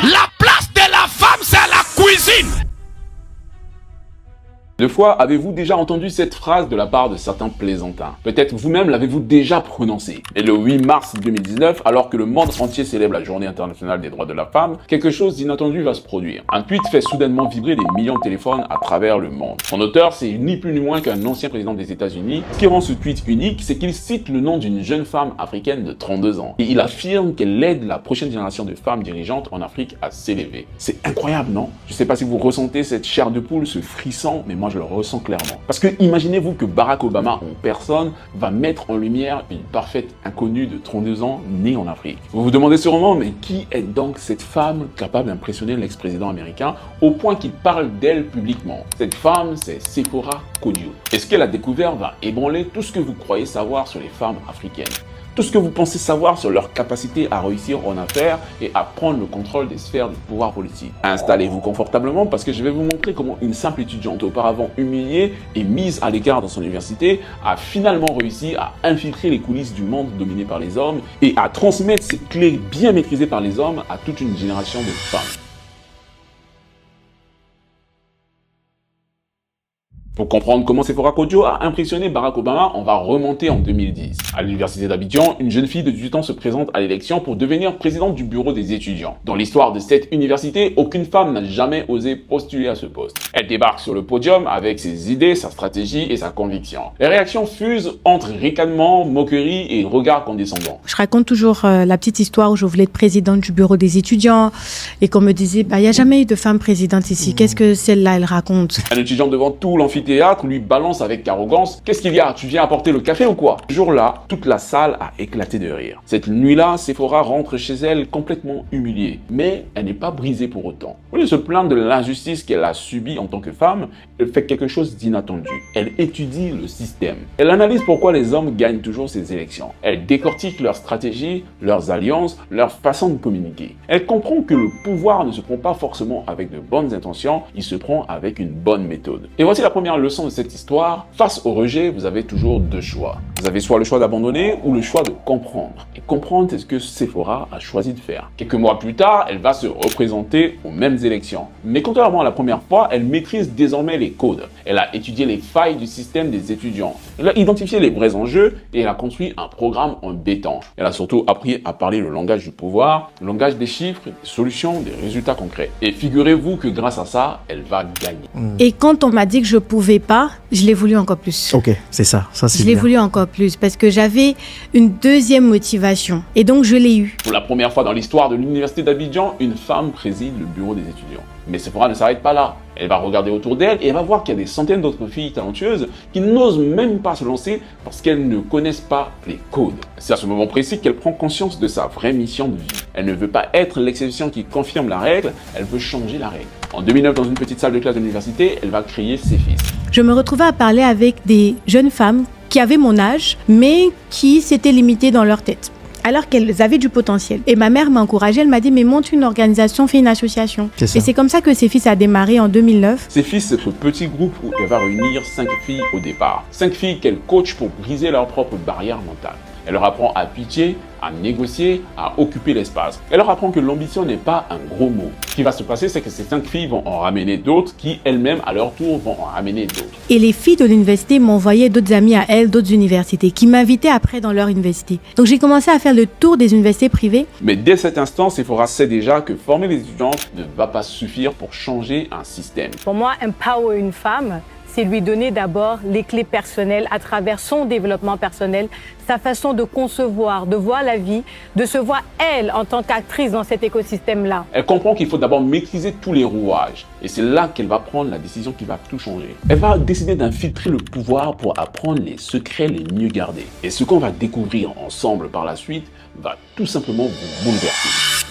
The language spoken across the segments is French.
La place de la femme, c'est la cuisine. Deux fois, avez-vous déjà entendu cette phrase de la part de certains plaisantins? Peut-être vous-même l'avez-vous déjà prononcée. Et le 8 mars 2019, alors que le monde entier célèbre la journée internationale des droits de la femme, quelque chose d'inattendu va se produire. Un tweet fait soudainement vibrer des millions de téléphones à travers le monde. Son auteur, c'est ni plus ni moins qu'un ancien président des États-Unis. Ce qui rend ce tweet unique, c'est qu'il cite le nom d'une jeune femme africaine de 32 ans. Et il affirme qu'elle aide la prochaine génération de femmes dirigeantes en Afrique à s'élever. C'est incroyable, non? Je sais pas si vous ressentez cette chair de poule, ce frisson, mais moi je le ressens clairement. Parce que imaginez-vous que Barack Obama en personne va mettre en lumière une parfaite inconnue de 32 ans née en Afrique. Vous vous demandez sûrement, mais qui est donc cette femme capable d'impressionner l'ex-président américain au point qu'il parle d'elle publiquement? Cette femme, c'est Sephora Kodjo. Et ce qu'elle a découvert va ébranler tout ce que vous croyez savoir sur les femmes africaines. Tout ce que vous pensez savoir sur leur capacité à réussir en affaires et à prendre le contrôle des sphères du pouvoir politique. Installez-vous confortablement parce que je vais vous montrer comment une simple étudiante auparavant humiliée et mise à l'écart dans son université a finalement réussi à infiltrer les coulisses du monde dominé par les hommes et à transmettre ces clés bien maîtrisées par les hommes à toute une génération de femmes. Pour comprendre comment Sephora Kodjo a impressionné Barack Obama, on va remonter en 2010. À l'université d'Abidjan, une jeune fille de 18 ans se présente à l'élection pour devenir présidente du bureau des étudiants. Dans l'histoire de cette université, aucune femme n'a jamais osé postuler à ce poste. Elle débarque sur le podium avec ses idées, sa stratégie et sa conviction. Les réactions fusent entre ricanements, moqueries et regards condescendants. Je raconte toujours la petite histoire où je voulais être présidente du bureau des étudiants et qu'on me disait il n'y a jamais eu de femme présidente ici. Qu'est-ce que celle-là elle raconte? Un étudiant devant tout l'amphithéâtre lui balance avec arrogance: qu'est-ce qu'il y a? Tu viens apporter le café ou quoi? Ce jour-là, toute la salle a éclaté de rire. Cette nuit-là, Sephora rentre chez elle complètement humiliée. Mais elle n'est pas brisée pour autant. Au lieu de se plaindre de l'injustice qu'elle a subie en tant que femme, elle fait quelque chose d'inattendu. Elle étudie le système. Elle analyse pourquoi les hommes gagnent toujours ces élections. Elle décortique leurs stratégies, leurs alliances, leur façon de communiquer. Elle comprend que le pouvoir ne se prend pas forcément avec de bonnes intentions, il se prend avec une bonne méthode. Et voici la première leçon de cette histoire: face au rejet, vous avez toujours deux choix. Vous avez soit le choix d'abandonner ou le choix de comprendre. Et comprendre, c'est ce que Sephora a choisi de faire. Quelques mois plus tard, elle va se représenter aux mêmes élections. Mais contrairement à la première fois, elle maîtrise désormais les codes. Elle a étudié les failles du système des étudiants. Elle a identifié les vrais enjeux et elle a construit un programme en béton. Elle a surtout appris à parler le langage du pouvoir, le langage des chiffres, des solutions, des résultats concrets. Et figurez-vous que grâce à ça, elle va gagner. Et quand on m'a dit que je pouvais pas, je l'ai voulu encore plus. Ok, c'est ça. Ça c'est Je l'ai bien. voulu encore plus parce que j'avais une deuxième motivation. Et donc, je l'ai eu. Pour la première fois dans l'histoire de l'université d'Abidjan, une femme préside le bureau des étudiants. Mais Sephora ne s'arrête pas là. Elle va regarder autour d'elle et elle va voir qu'il y a des centaines d'autres filles talentueuses qui n'osent même pas se lancer parce qu'elles ne connaissent pas les codes. C'est à ce moment précis qu'elle prend conscience de sa vraie mission de vie. Elle ne veut pas être l'exception qui confirme la règle, elle veut changer la règle. En 2009, dans une petite salle de classe de l'université, elle va créer Cephis. Je me retrouvais à parler avec des jeunes femmes qui avaient mon âge, mais qui s'étaient limitées dans leur tête, alors qu'elles avaient du potentiel. Et ma mère m'a encouragée, elle m'a dit mais monte une organisation, fais une association. C'est ça. Et c'est comme ça que Cephis a démarré en 2009. Cephis, c'est ce petit groupe où elle va réunir 5 filles au départ. 5 filles qu'elle coach pour briser leurs propres barrières mentales. Elle leur apprend à pitcher, à négocier, à occuper l'espace. Elle leur apprend que l'ambition n'est pas un gros mot. Ce qui va se passer, c'est que ces 5 filles vont en ramener d'autres qui, elles-mêmes, à leur tour, vont en ramener d'autres. Et les filles de l'université m'envoyaient d'autres amis à elles, d'autres universités, qui m'invitaient après dans leur université. Donc j'ai commencé à faire le tour des universités privées. Mais dès cet instant, Sephora sait déjà que former les étudiantes ne va pas suffire pour changer un système. Pour moi, empower une femme, c'est lui donner d'abord les clés personnelles à travers son développement personnel, sa façon de concevoir, de voir la vie, de se voir elle en tant qu'actrice dans cet écosystème-là. Elle comprend qu'il faut d'abord maîtriser tous les rouages. Et c'est là qu'elle va prendre la décision qui va tout changer. Elle va décider d'infiltrer le pouvoir pour apprendre les secrets les mieux gardés. Et ce qu'on va découvrir ensemble par la suite va tout simplement vous bouleverser.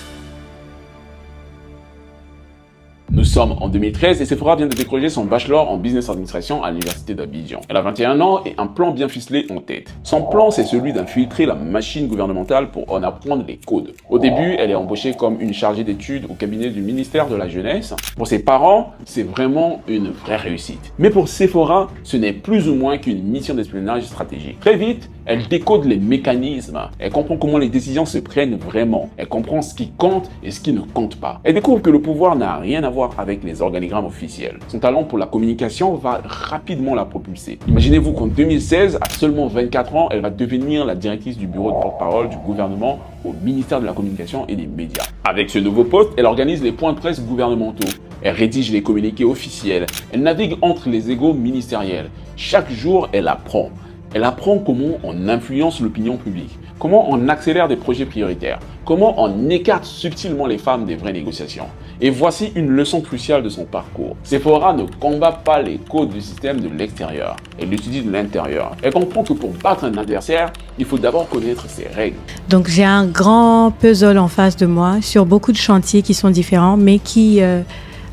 Nous sommes en 2013 et Sephora vient de décrocher son bachelor en business administration à l'université d'Abidjan. Elle a 21 ans et un plan bien ficelé en tête. Son plan, c'est celui d'infiltrer la machine gouvernementale pour en apprendre les codes. Au début, elle est embauchée comme une chargée d'études au cabinet du ministère de la Jeunesse. Pour ses parents, c'est vraiment une vraie réussite. Mais pour Sephora, ce n'est plus ou moins qu'une mission d'espionnage stratégique. Très vite, Elle décode les mécanismes. Elle comprend comment les décisions se prennent vraiment. Elle comprend ce qui compte et ce qui ne compte pas. Elle découvre que le pouvoir n'a rien à voir avec les organigrammes officiels. Son talent pour la communication va rapidement la propulser. Imaginez-vous qu'en 2016, à seulement 24 ans, elle va devenir la directrice du bureau de porte-parole du gouvernement au ministère de la Communication et des Médias. Avec ce nouveau poste, elle organise les points de presse gouvernementaux. Elle rédige les communiqués officiels. Elle navigue entre les égos ministériels. Chaque jour, elle apprend. Elle apprend comment on influence l'opinion publique, comment on accélère des projets prioritaires, comment on écarte subtilement les femmes des vraies négociations. Et voici une leçon cruciale de son parcours. Sephora ne combat pas les codes du système de l'extérieur, elle l'étudie de l'intérieur. Elle comprend que pour battre un adversaire, il faut d'abord connaître ses règles. Donc j'ai un grand puzzle en face de moi sur beaucoup de chantiers qui sont différents, mais qui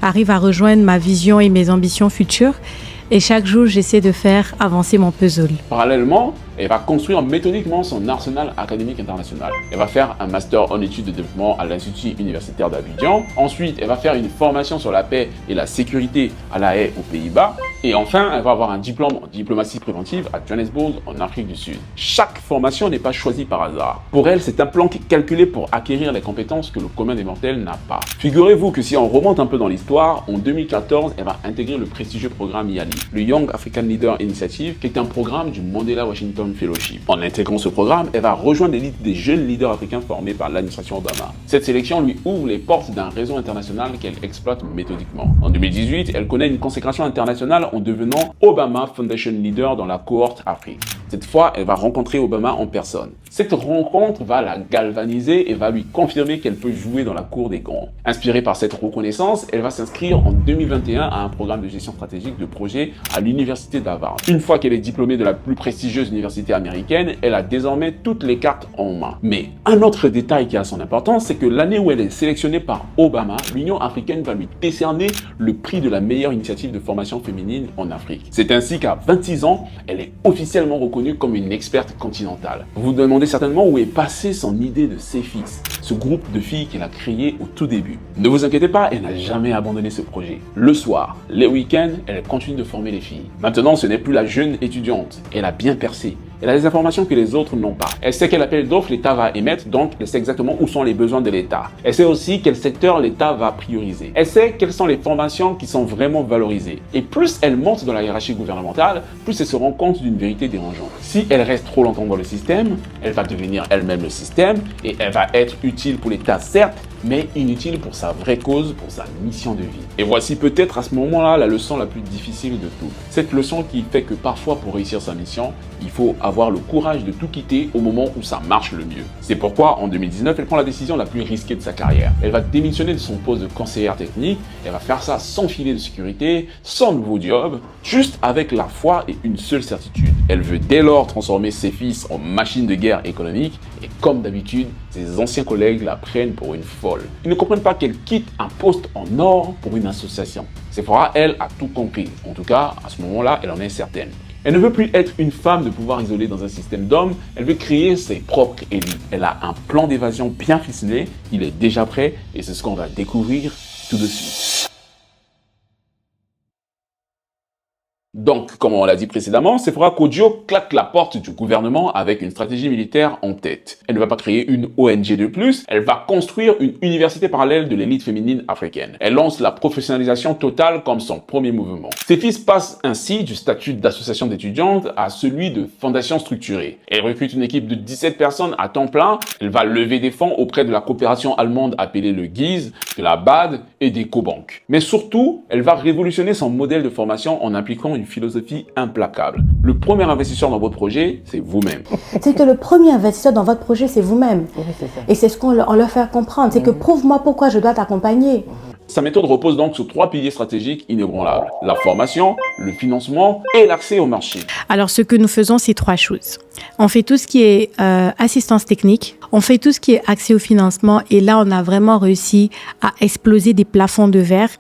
arrivent à rejoindre ma vision et mes ambitions futures. Et chaque jour, j'essaie de faire avancer mon puzzle. Parallèlement, elle va construire méthodiquement son arsenal académique international. Elle va faire un master en études de développement à l'Institut universitaire d'Abidjan. Ensuite, elle va faire une formation sur la paix et la sécurité à La Haye, aux Pays-Bas. Et enfin, elle va avoir un diplôme en diplomatie préventive à Johannesburg, en Afrique du Sud. Chaque formation n'est pas choisie par hasard. Pour elle, c'est un plan qui est calculé pour acquérir les compétences que le commun des mortels n'a pas. Figurez-vous que si on remonte un peu dans l'histoire, en 2014, elle va intégrer le prestigieux programme YALI, le Young African Leader Initiative, qui est un programme du Mandela Washington Fellowship. En intégrant ce programme, elle va rejoindre l'élite des jeunes leaders africains formés par l'administration Obama. Cette sélection lui ouvre les portes d'un réseau international qu'elle exploite méthodiquement. En 2018, elle connaît une consécration internationale en devenant Obama Foundation Leader dans la cohorte Afrique. Cette fois, elle va rencontrer Obama en personne. Cette rencontre va la galvaniser et va lui confirmer qu'elle peut jouer dans la cour des grands. Inspirée par cette reconnaissance, elle va s'inscrire en 2021 à un programme de gestion stratégique de projet à l'université d'Harvard. Une fois qu'elle est diplômée de la plus prestigieuse université américaine, elle a désormais toutes les cartes en main. Mais un autre détail qui a son importance, c'est que l'année où elle est sélectionnée par Obama, l'Union africaine va lui décerner le prix de la meilleure initiative de formation féminine en Afrique. C'est ainsi qu'à 26 ans, elle est officiellement reconnue comme une experte continentale. Vous vous demandez certainement où est passée son idée de Cephis, ce groupe de filles qu'elle a créé au tout début. Ne vous inquiétez pas, elle n'a jamais abandonné ce projet. Le soir, les week-ends, elle continue de former les filles. Maintenant, ce n'est plus la jeune étudiante. Elle a bien percé. Elle a des informations que les autres n'ont pas. Elle sait quel appel d'offres l'État va émettre, donc elle sait exactement où sont les besoins de l'État. Elle sait aussi quel secteur l'État va prioriser. Elle sait quelles sont les formations qui sont vraiment valorisées. Et plus elle monte dans la hiérarchie gouvernementale, plus elle se rend compte d'une vérité dérangeante. Si elle reste trop longtemps dans le système, elle va devenir elle-même le système et elle va être utile pour l'État, certes, mais inutile pour sa vraie cause, pour sa mission de vie. Et voici peut-être à ce moment-là la leçon la plus difficile de tout. Cette leçon qui fait que parfois pour réussir sa mission, il faut avoir le courage de tout quitter au moment où ça marche le mieux. C'est pourquoi en 2019, elle prend la décision la plus risquée de sa carrière. Elle va démissionner de son poste de conseillère technique, elle va faire ça sans filet de sécurité, sans nouveau job, juste avec la foi et une seule certitude. Elle veut dès lors transformer ses fils en machine de guerre économique et comme d'habitude, ses anciens collègues la prennent pour une folle. Ils ne comprennent pas qu'elle quitte un poste en or pour une association. Sephora, elle, a tout compris. En tout cas, à ce moment-là, elle en est certaine. Elle ne veut plus être une femme de pouvoir isolée dans un système d'hommes, elle veut créer ses propres élites. Elle a un plan d'évasion bien ficelé, il est déjà prêt et c'est ce qu'on va découvrir tout de suite. Donc, comme on l'a dit précédemment, Sephora Kodjo claque la porte du gouvernement avec une stratégie militaire en tête. Elle ne va pas créer une ONG de plus, elle va construire une université parallèle de l'élite féminine africaine. Elle lance la professionnalisation totale comme son premier mouvement. Ses fils passent ainsi du statut d'association d'étudiantes à celui de fondation structurée. Elle recrute une équipe de 17 personnes à temps plein, elle va lever des fonds auprès de la coopération allemande appelée le GIZ, de la BAD et des Cobanques. Mais surtout, elle va révolutionner son modèle de formation en impliquant une philosophie implacable. Le premier investisseur dans votre projet, c'est vous-même. C'est que le premier investisseur dans votre projet, c'est vous-même. Oui, c'est ça. Et c'est ce qu'on leur fait comprendre. C'est que prouve-moi pourquoi je dois t'accompagner. Sa méthode repose donc sur 3 piliers stratégiques inébranlables. La formation, le financement et l'accès au marché. Alors, ce que nous faisons, c'est 3 choses. On fait tout ce qui est assistance technique, on fait tout ce qui est accès au financement et là, on a vraiment réussi à exploser des plafonds de verre.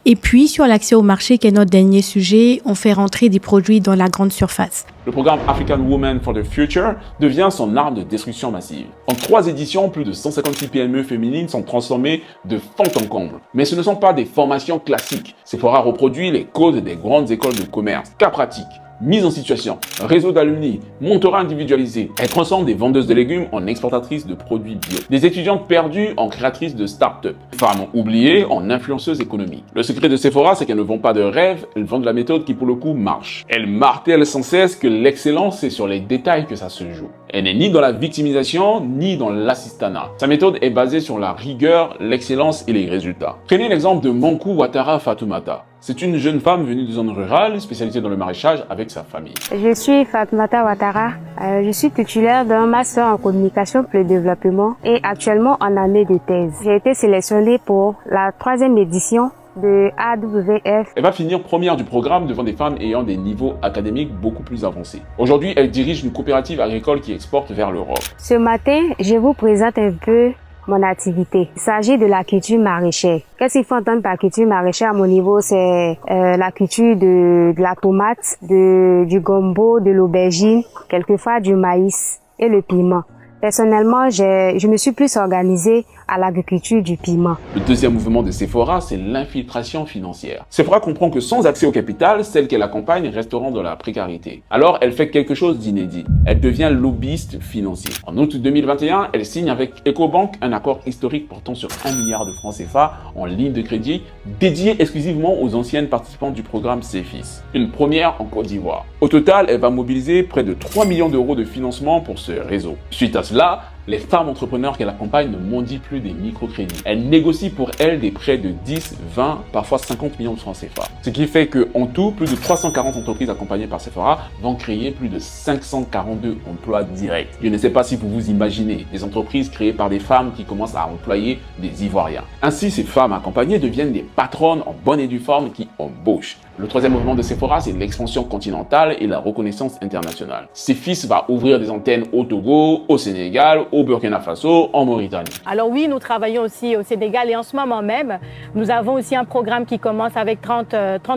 Et puis, sur l'accès au marché, qui est notre dernier sujet, on fait rentrer des produits dans la grande surface. Le programme African Women for the Future devient son arme de destruction massive. En 3 éditions, plus de 156 PME féminines sont transformées de fond en comble. Mais ce ne sont pas des formations classiques. Sephora reproduit les codes des grandes écoles de commerce. Cas pratique. mise en situation, réseau d'alumni, mentorat individualisé. Elle transforme des vendeuses de légumes en exportatrices de produits bio. Des étudiantes perdues en créatrices de start-up. Femmes oubliées en influenceuses économiques. Le secret de Sephora, c'est qu'elles ne vendent pas de rêve, elles vendent la méthode qui pour le coup marche. Elle martèle sans cesse que l'excellence, c'est sur les détails que ça se joue. Elle n'est ni dans la victimisation, ni dans l'assistanat. Sa méthode est basée sur la rigueur, l'excellence et les résultats. Prenez l'exemple de Mankou Ouattara Fatoumata. C'est une jeune femme venue de zone rurale, spécialisée dans le maraîchage avec sa famille. Je suis Fatoumata Ouattara. Je suis titulaire d'un master en communication pour le développement et actuellement en année de thèse. J'ai été sélectionnée pour la 3e édition de AWF. Elle va finir première du programme devant des femmes ayant des niveaux académiques beaucoup plus avancés. Aujourd'hui, elle dirige une coopérative agricole qui exporte vers l'Europe. Ce matin, je vous présente un peu mon activité. Il s'agit de la culture maraîchère. Qu'est-ce qu'il faut entendre par culture maraîchère à mon niveau? C'est la culture de la tomate, du gombo, de l'aubergine, quelquefois du maïs et le piment. Personnellement, je me suis plus organisée à l'agriculture du piment. Le deuxième mouvement de Sephora, c'est l'infiltration financière. Sephora comprend que sans accès au capital, celles qu'elle accompagne resteront dans la précarité. Alors, elle fait quelque chose d'inédit. Elle devient lobbyiste financier. En août 2021, elle signe avec Ecobank un accord historique portant sur 1 milliard de francs CFA en ligne de crédit dédié exclusivement aux anciennes participantes du programme CEFIS. Une première en Côte d'Ivoire. Au total, elle va mobiliser près de 3 millions d'euros de financement pour ce réseau. Suite à cela, les femmes entrepreneurs qu'elle accompagne ne mendient plus des microcrédits. Elle négocie pour elles des prêts de 10, 20, parfois 50 millions de francs CFA. Ce qui fait qu'en tout, plus de 340 entreprises accompagnées par Sephora vont créer plus de 542 emplois directs. Je ne sais pas si vous vous imaginez des entreprises créées par des femmes qui commencent à employer des Ivoiriens. Ainsi, ces femmes accompagnées deviennent des patronnes en bonne et due forme qui embauchent. Le troisième mouvement de Sephora, c'est l'expansion continentale et la reconnaissance internationale. CEFIS va ouvrir des antennes au Togo, au Sénégal, au Burkina Faso, en Mauritanie. Alors oui, nous travaillons aussi au Sénégal et en ce moment même, nous avons aussi un programme qui commence avec 30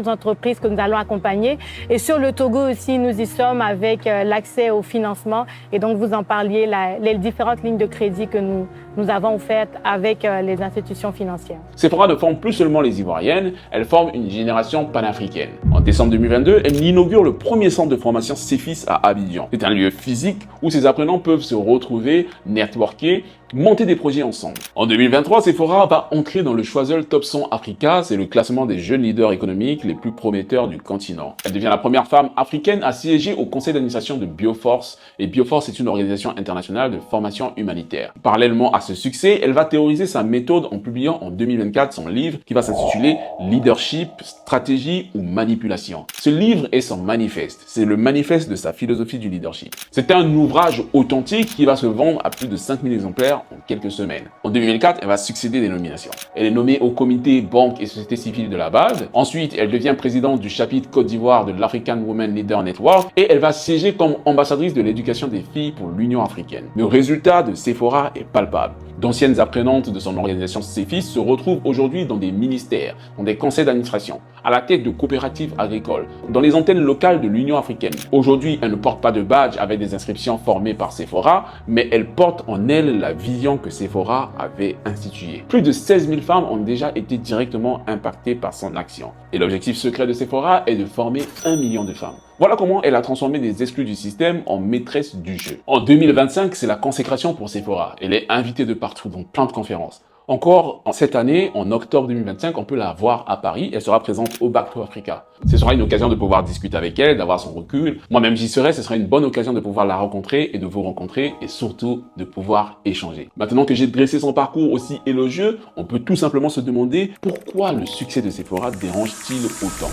entreprises que nous allons accompagner. Et sur le Togo aussi, nous y sommes avec l'accès au financement. Et donc, vous en parliez, les différentes lignes de crédit que nous avons faites avec les institutions financières. Sephora ne forme plus seulement les Ivoiriennes, elle forme une génération panafricaine. En décembre 2022, elle inaugure le premier centre de formation CEFIS à Abidjan. C'est un lieu physique où ses apprenants peuvent se retrouver, networker, monter des projets ensemble. En 2023, Sephora va entrer dans le Choiseul Top 100 Africa, c'est le classement des jeunes leaders économiques les plus prometteurs du continent. Elle devient la première femme africaine à siéger au conseil d'administration de Bioforce, et Bioforce est une organisation internationale de formation humanitaire. Parallèlement à ce succès, elle va théoriser sa méthode en publiant en 2024 son livre qui va s'intituler Leadership, stratégie ou manipulation. Ce livre est son manifeste, c'est le manifeste de sa philosophie du leadership. C'est un ouvrage authentique qui va se vendre à plus de 5000 exemplaires en quelques semaines. En 2004, elle va succéder des nominations. Elle est nommée au comité banque et société civile de la base. Ensuite, elle devient présidente du chapitre Côte d'Ivoire de l'African Women Leader Network et elle va siéger comme ambassadrice de l'éducation des filles pour l'Union africaine. Le résultat de Sephora est palpable. D'anciennes apprenantes de son organisation CEFIS se retrouvent aujourd'hui dans des ministères, dans des conseils d'administration, à la tête de coopératives agricoles, dans les antennes locales de l'Union africaine. Aujourd'hui, elle ne porte pas de badge avec des inscriptions formées par Sephora, mais elle porte en elle la vision que Sephora avait instituée. Plus de 16 000 femmes ont déjà été directement impactées par son action. Et l'objectif secret de Sephora est de former 1 million de femmes. Voilà comment elle a transformé des exclus du système en maîtresses du jeu. En 2025, c'est la consécration pour Sephora. Elle est invitée de partout, dans plein de conférences. Encore cette année, en octobre 2025, on peut la voir à Paris. Elle sera présente au Back to Africa. Ce sera une occasion de pouvoir discuter avec elle, d'avoir son recul. Moi-même, j'y serai. Ce sera une bonne occasion de pouvoir la rencontrer et de vous rencontrer et surtout de pouvoir échanger. Maintenant que j'ai dressé son parcours aussi élogieux, on peut tout simplement se demander pourquoi le succès de Sephora dérange-t-il autant?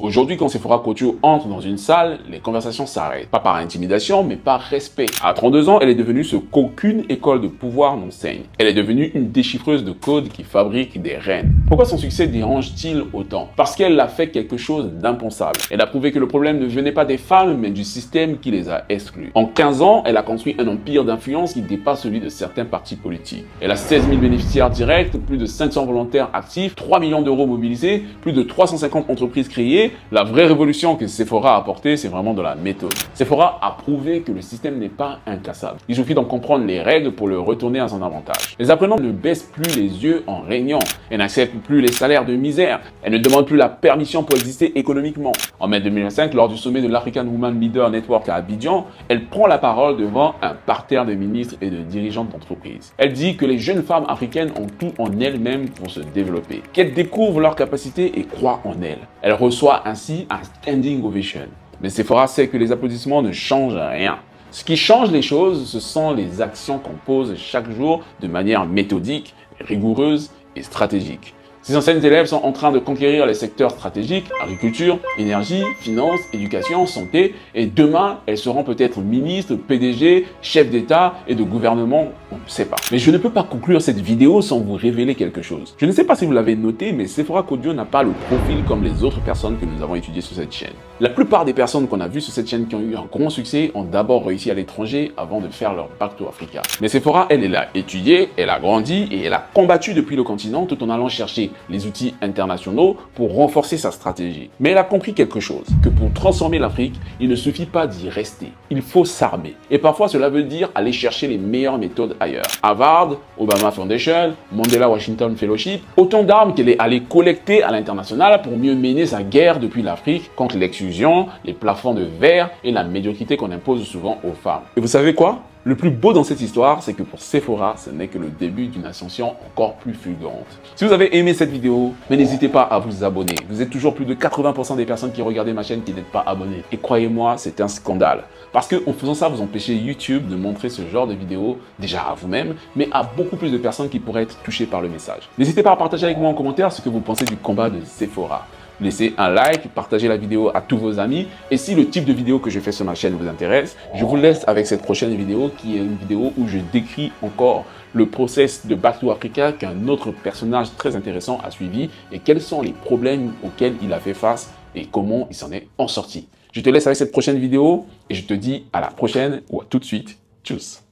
Aujourd'hui, quand Sephora Couture entre dans une salle, les conversations s'arrêtent. Pas par intimidation, mais par respect. À 32 ans, elle est devenue ce qu'aucune école de pouvoir n'enseigne. Elle est devenue une déchiffreuse de code qui fabrique des reines. Pourquoi son succès dérange-t-il autant? Parce qu'elle a fait quelque chose d'impensable. Elle a prouvé que le problème ne venait pas des femmes, mais du système qui les a exclues. En 15 ans, elle a construit un empire d'influence qui dépasse celui de certains partis politiques. Elle a 16 000 bénéficiaires directs, plus de 500 volontaires actifs, 3 millions d'euros mobilisés, plus de 350 entreprises créées, la vraie révolution que Sephora a apportée, c'est vraiment de la méthode. Sephora a prouvé que le système n'est pas incassable. Il suffit d'en comprendre les règles pour le retourner à son avantage. Les apprenants ne baissent plus les yeux en régnant. Elles n'acceptent plus les salaires de misère. Elles ne demandent plus la permission pour exister économiquement. En mai 2005, lors du sommet de l'African Women Leader Network à Abidjan, elle prend la parole devant un parterre de ministres et de dirigeantes d'entreprises. Elle dit que les jeunes femmes africaines ont tout en elles-mêmes pour se développer, qu'elles découvrent leurs capacités et croient en elles. Elle reçoit ainsi un standing ovation. Mais Sephora sait que les applaudissements ne changent rien. Ce qui change les choses, ce sont les actions qu'on pose chaque jour de manière méthodique, rigoureuse et stratégique. Ces anciennes élèves sont en train de conquérir les secteurs stratégiques, agriculture, énergie, finance, éducation, santé, et demain, elles seront peut-être ministres, PDG, chefs d'État et de gouvernement, on ne sait pas. Mais je ne peux pas conclure cette vidéo sans vous révéler quelque chose. Je ne sais pas si vous l'avez noté, mais Sephora Kodjo n'a pas le profil comme les autres personnes que nous avons étudiées sur cette chaîne. La plupart des personnes qu'on a vues sur cette chaîne qui ont eu un grand succès ont d'abord réussi à l'étranger avant de faire leur Back to Africa. Mais Sephora, elle a étudié, elle a grandi et elle a combattu depuis le continent tout en allant chercher les outils internationaux pour renforcer sa stratégie. Mais elle a compris quelque chose, que pour transformer l'Afrique, il ne suffit pas d'y rester. Il faut s'armer. Et parfois, cela veut dire aller chercher les meilleures méthodes ailleurs. Harvard, Obama Foundation, Mandela Washington Fellowship, autant d'armes qu'elle est allée collecter à l'international pour mieux mener sa guerre depuis l'Afrique contre l'exclusion, les plafonds de verre et la médiocrité qu'on impose souvent aux femmes. Et vous savez quoi ? Le plus beau dans cette histoire, c'est que pour Sephora, ce n'est que le début d'une ascension encore plus fulgurante. Si vous avez aimé cette vidéo, n'hésitez pas à vous abonner. Vous êtes toujours plus de 80% des personnes qui regardent ma chaîne qui n'êtes pas abonnées. Et croyez-moi, c'est un scandale. Parce que en faisant ça, vous empêchez YouTube de montrer ce genre de vidéos, déjà à vous-même, mais à beaucoup plus de personnes qui pourraient être touchées par le message. N'hésitez pas à partager avec moi en commentaire ce que vous pensez du combat de Sephora. Laissez un like, partagez la vidéo à tous vos amis. Et si le type de vidéo que je fais sur ma chaîne vous intéresse, je vous laisse avec cette prochaine vidéo qui est une vidéo où je décris encore le process de Back to Africa qu'un autre personnage très intéressant a suivi et quels sont les problèmes auxquels il a fait face et comment il s'en est en sorti. Je te laisse avec cette prochaine vidéo et je te dis à la prochaine ou à tout de suite. Tchuss.